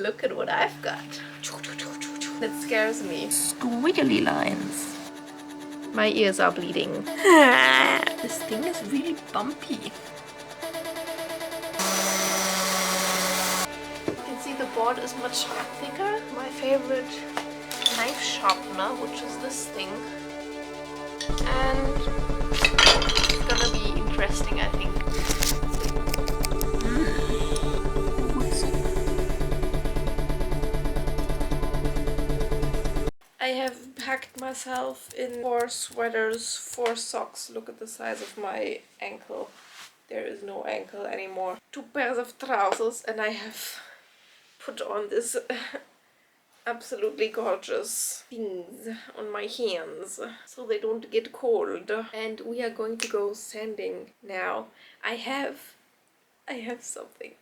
Look at what I've got. That scares me. Squiggly lines. My ears are bleeding. This thing is really bumpy. You can see the board is much thicker. My favorite knife sharpener, which is this thing. And it's gonna be interesting, I think. I have packed myself in 4 sweaters, 4 socks. Look at the size of my ankle. There is no ankle anymore. 2 pairs of trousers, and I have put on this absolutely gorgeous things on my hands so they don't get cold. And we are going to go sanding now. I have something.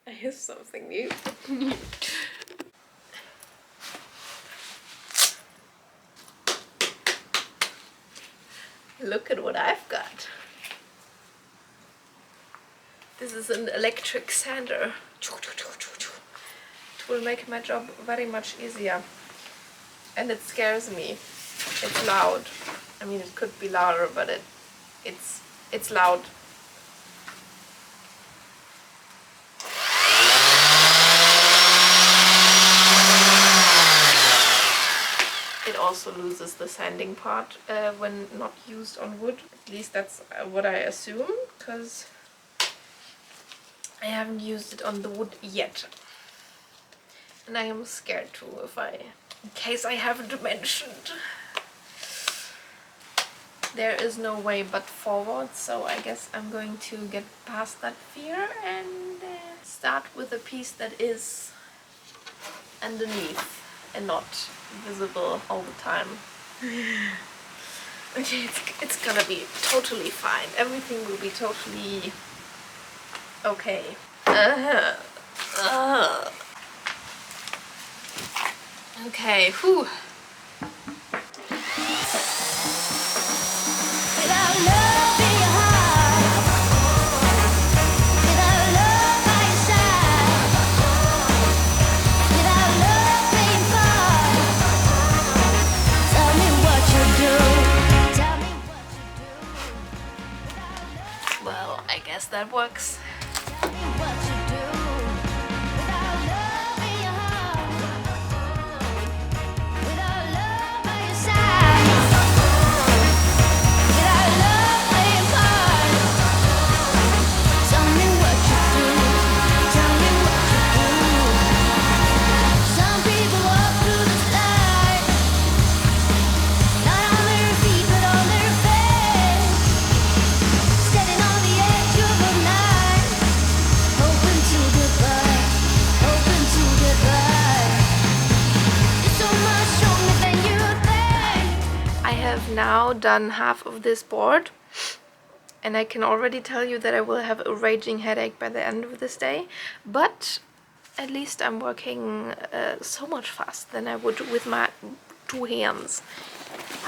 I have something new. Look at what I've got. This is an electric sander. It will make my job very much easier. And it scares me. It's loud. I mean, it could be louder, but it's loud. It also loses the sanding part when not used on wood. At least that's what I assume, because I haven't used it on the wood yet. And I am scared too, in case I haven't mentioned. There is no way but forward, so I guess I'm going to get past that fear and start with a piece that is underneath and not visible all the time. Okay, it's gonna be totally fine. Everything will be totally okay. Okay, whew. Well, I guess that works. Now done half of this board, and I can already tell you that I will have a raging headache by the end of this day, but at least I'm working so much faster than I would with my 2 hands.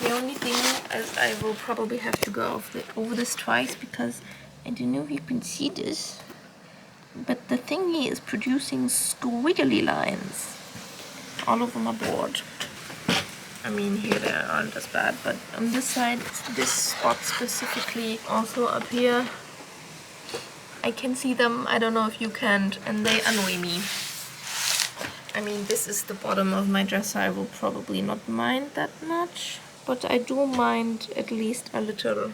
The only thing is I will probably have to go over this twice, because I don't know if you can see this, but the thingy is producing squiggly lines all over my board. I mean, here they aren't as bad, but on this side, this spot specifically, also up here, I can see them. I don't know if you can't, and they annoy me. I mean, this is the bottom of my dresser. I will probably not mind that much, but I do mind at least a little.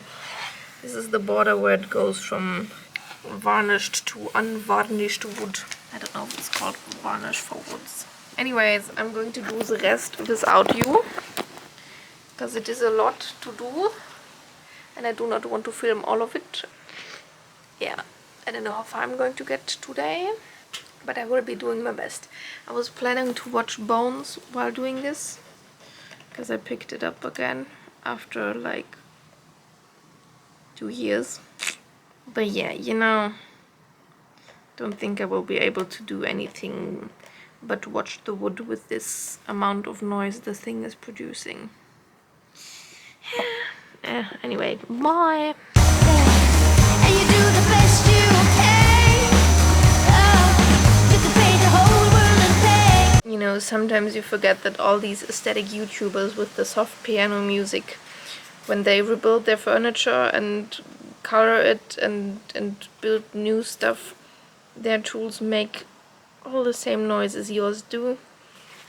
This is the border where it goes from varnished to unvarnished wood. I don't know if it's called varnish for woods. Anyways, I'm going to do the rest without you, because it is a lot to do and I do not want to film all of it. Yeah, I don't know how far I'm going to get today, but I will be doing my best. I was planning to watch Bones while doing this, because I picked it up again after like 2 years. But yeah, you know, don't think I will be able to do anything but watch the wood with this amount of noise the thing is producing. Anyway, bye! You can paint the whole world in pain. know, sometimes you forget that all these aesthetic YouTubers with the soft piano music, when they rebuild their furniture and color it and build new stuff, their tools make all the same noise as yours do.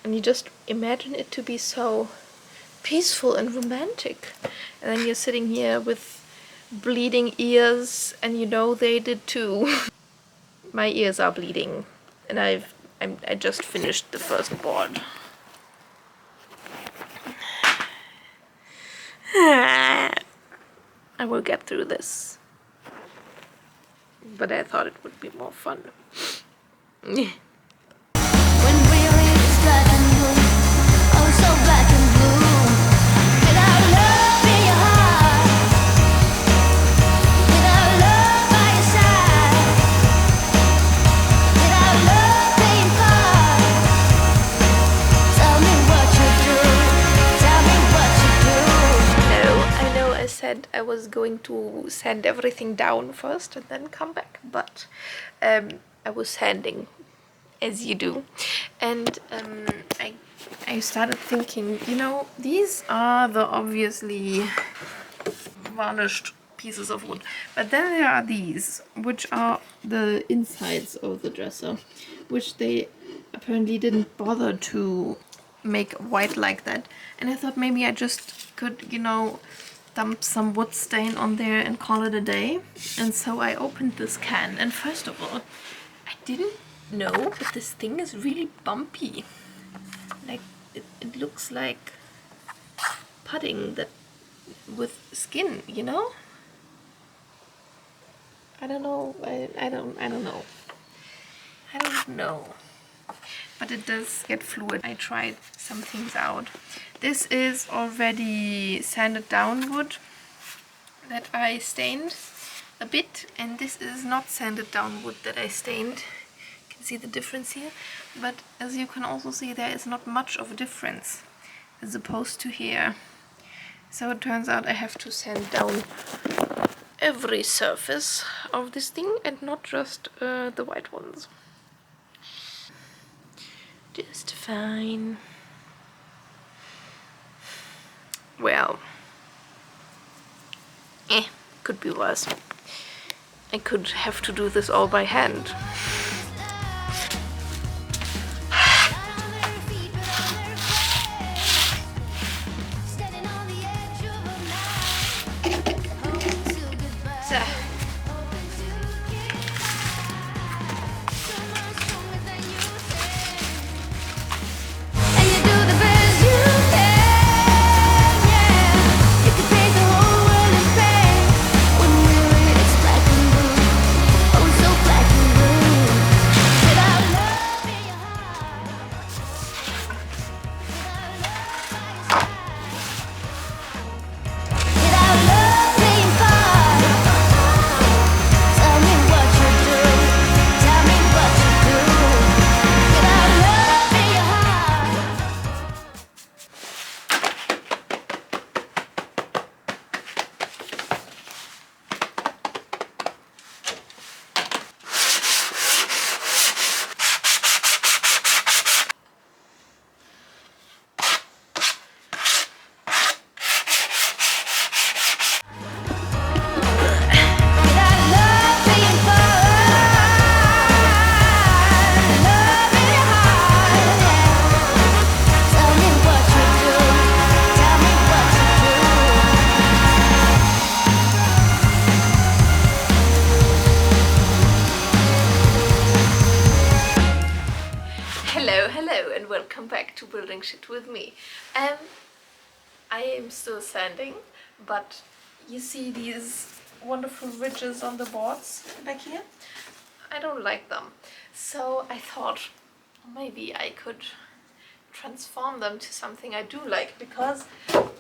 And you just imagine it to be so peaceful and romantic. And then you're sitting here with bleeding ears, and you know they did too. My ears are bleeding, and I just finished the first board. I will get through this, but I thought it would be more fun. When really it's black and blue, oh so black and blue. Without love in your heart, without love by your side, without love playing part. Tell me what you do, tell me what you do. I know I said I was going to sand everything down first and then come back, but I was sanding, as you do, and I started thinking, you know, these are the obviously varnished pieces of wood, but then there are these, which are the insides of the dresser, which they apparently didn't bother to make white like that, and I thought maybe I just could, you know, dump some wood stain on there and call it a day. And so I opened this can, and first of all, I didn't know, but this thing is really bumpy. Like it looks like pudding that with skin, you know? I don't know. I don't know. I don't know. But it does get fluid. I tried some things out. This is already sanded down wood that I stained a bit, and this is not sanded down wood that I stained. You can see the difference here, but as you can also see, there is not much of a difference as opposed to here. So it turns out I have to sand down every surface of this thing and not just the white ones. Just fine. Well, could be worse. I could have to do this all by hand. So. Hello and welcome back to Building Shit with me. I am still sanding, but you see these wonderful ridges on the boards back here? I don't like them. So I thought maybe I could transform them to something I do like, because the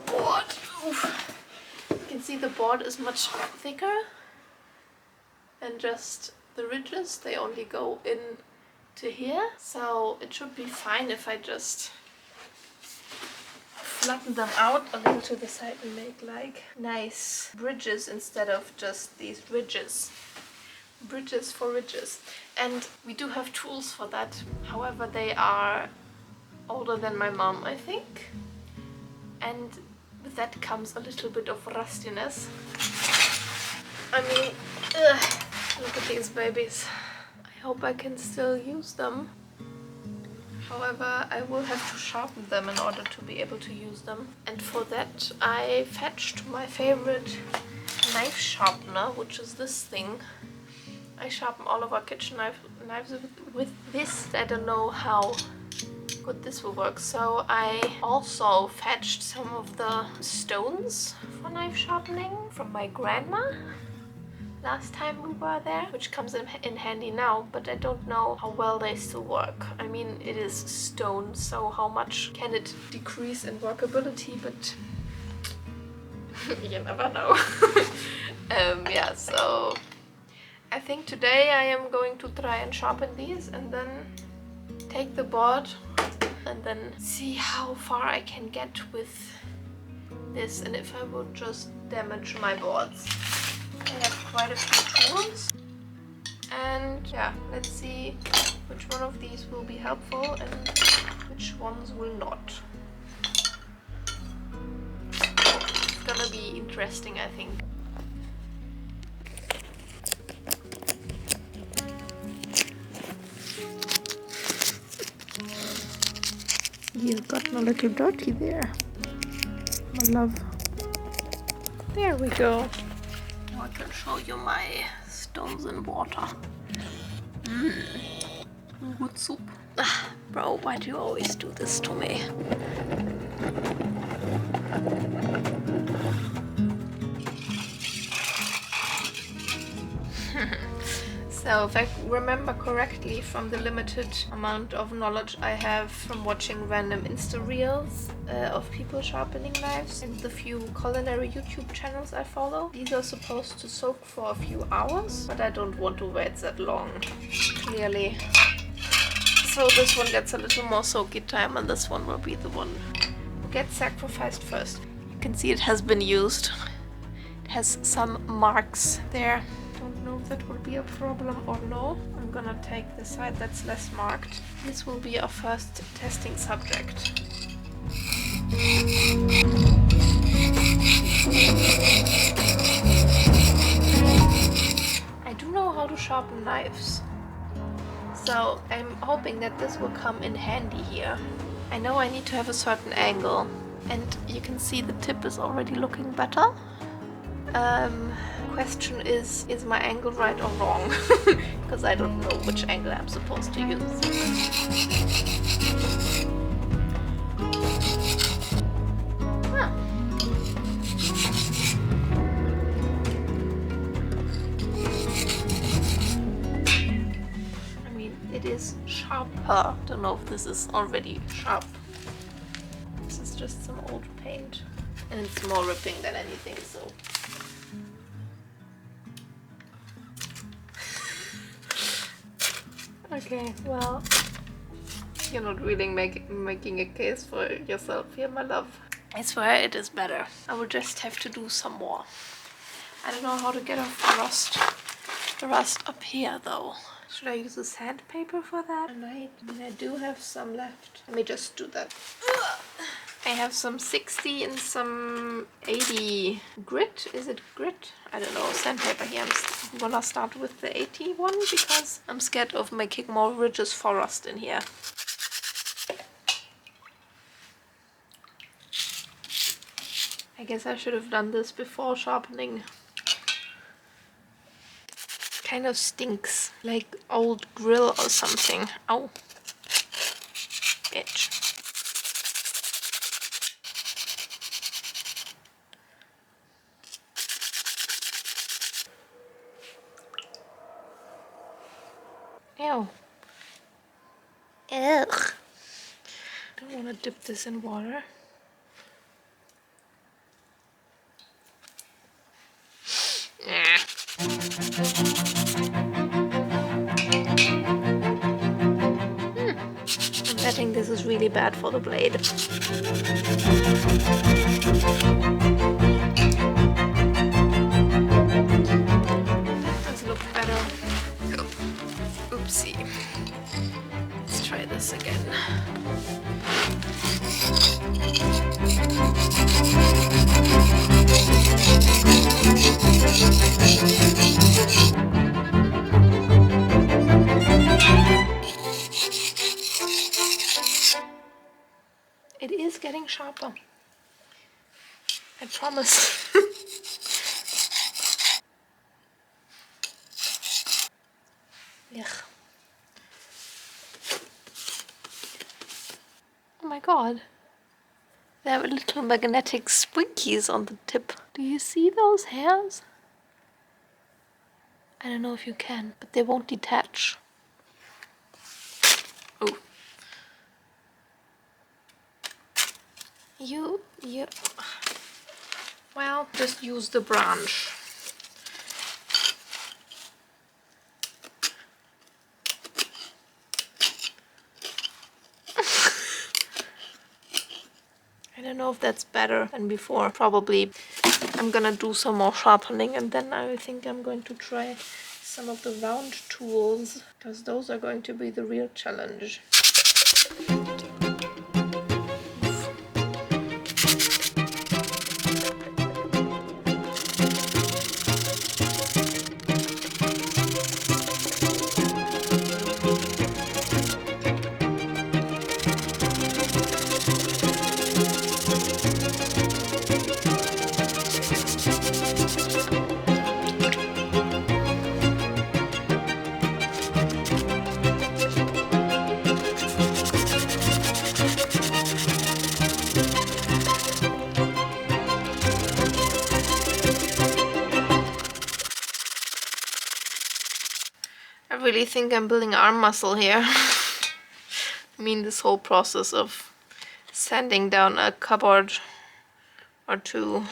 board, you can see the board is much thicker than just the ridges. They only go in to here, so it should be fine if I just flatten them out a little to the side and make like nice bridges instead of just these ridges. Bridges for ridges. And we do have tools for that. However, they are older than my mom, I think. And with that comes a little bit of rustiness. I mean, look at these babies. I hope I can still use them. However, I will have to sharpen them in order to be able to use them. And for that, I fetched my favorite knife sharpener, which is this thing. I sharpen all of our kitchen knives with this. I don't know how good this will work. So I also fetched some of the stones for knife sharpening from my grandma last time we were there, which comes in handy now, but I don't know how well they still work. I mean, it is stone, so how much can it decrease in workability, but you never know. Yeah, so I think today I am going to try and sharpen these and then take the board and then see how far I can get with this and if I will just damage my boards. I have quite a few tools and yeah, let's see which one of these will be helpful and which ones will not. It's gonna be interesting, I think. You've gotten a little dirty there, my love. There we go. Now I can show you my stones in water. Good soup. Bro, why do you always do this to me? So if I remember correctly from the limited amount of knowledge I have from watching random Insta reels of people sharpening knives and the few culinary YouTube channels I follow, these are supposed to soak for a few hours, but I don't want to wait that long, clearly. So this one gets a little more soaky time and this one will be the one who gets sacrificed first. You can see it has been used. It has some marks there. Don't know if that will be a problem or no. I'm gonna take the side that's less marked. This will be our first testing subject. I do know how to sharpen knives, so I'm hoping that this will come in handy here. I know I need to have a certain angle, and you can see the tip is already looking better. Question is my angle right or wrong? Because I don't know which angle I'm supposed to use. I mean, it is sharper. Don't know if this is already sharp. This is just some old paint. And it's more ripping than anything, so... Okay, well, you're not really making a case for yourself here, my love. I swear it is better. I will just have to do some more. I don't know how to get off the rust up here, though. Should I use a sandpaper for that? I do have some left. Let me just do that. I have some 60 and some 80 grit. Is it grit? I don't know. Sandpaper here. I'm gonna start with the 80 one because I'm scared of making more ridges for rust in here. I guess I should have done this before sharpening. Kind of stinks like old grill or something. Ow. Bitch. Ew. Ugh. Don't want to dip this in water. I think this is really bad for the blade. Does look better. Oopsie. Let's try this again. It is getting sharper. I promise. Yuck. Oh my god. They have little magnetic sprinkies on the tip. Do you see those hairs? I don't know if you can, but they won't detach. Oh. You... Well, just use the branch. I don't know if that's better than before. Probably I'm gonna do some more sharpening and then I think I'm going to try some of the round tools, because those are going to be the real challenge. I really think I'm building arm muscle here. I mean, this whole process of sanding down a cupboard or two.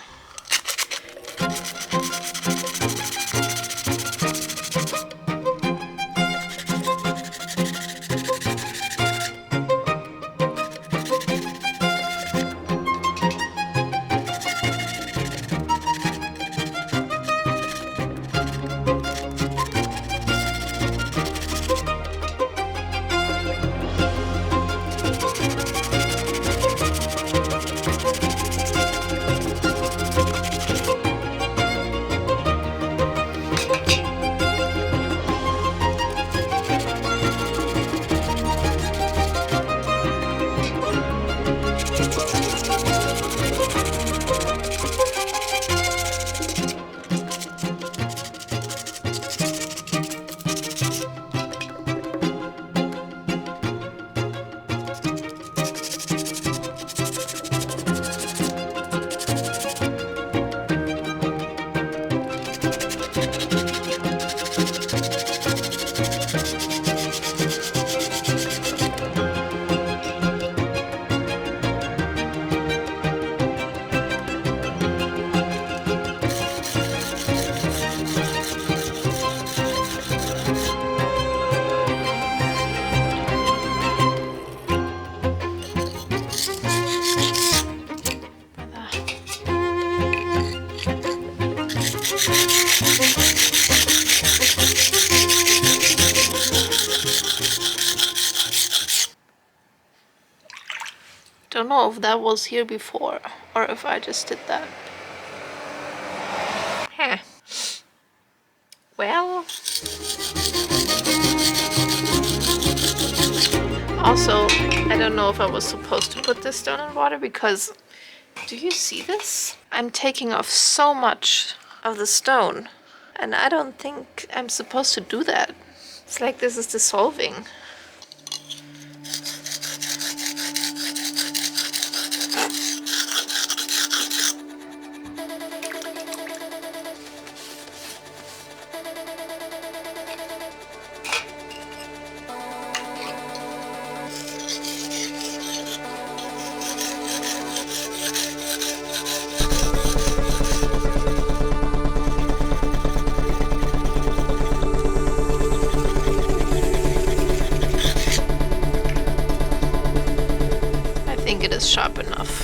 Don't know if that was here before or if I just did that. Huh. Well. Also, I don't know if I was supposed to put this stone in water because, do you see this? I'm taking off so much of the stone and I don't think I'm supposed to do that. It's like this is dissolving. I think it is sharp enough.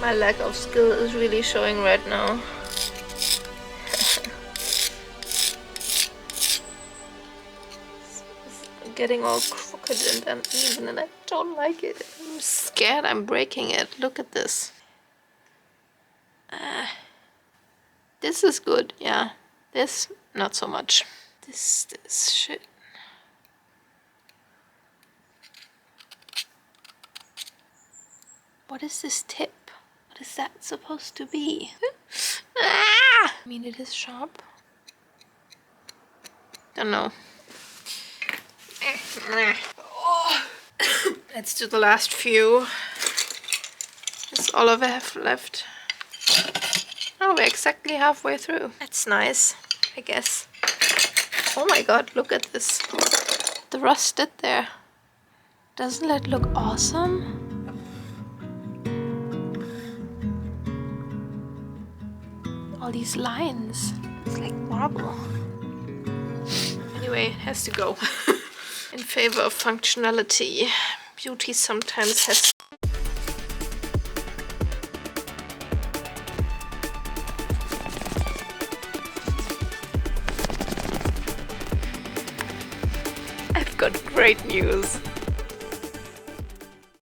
My lack of skill is really showing right now. It's getting all crooked and uneven and I don't like it. I'm scared I'm breaking it. Look at this. This is good, yeah. This, not so much. This shit. What is this tip? What is that supposed to be? I mean, it is sharp. Don't know. Oh. Let's do the last few. That's all of I have left. Oh, we're exactly halfway through. That's nice, I guess. Oh my god, look at this. The rusted there. Doesn't that look awesome? All these lines. It's like marble. Anyway, it has to go. In favor of functionality. Beauty sometimes has... I've got great news.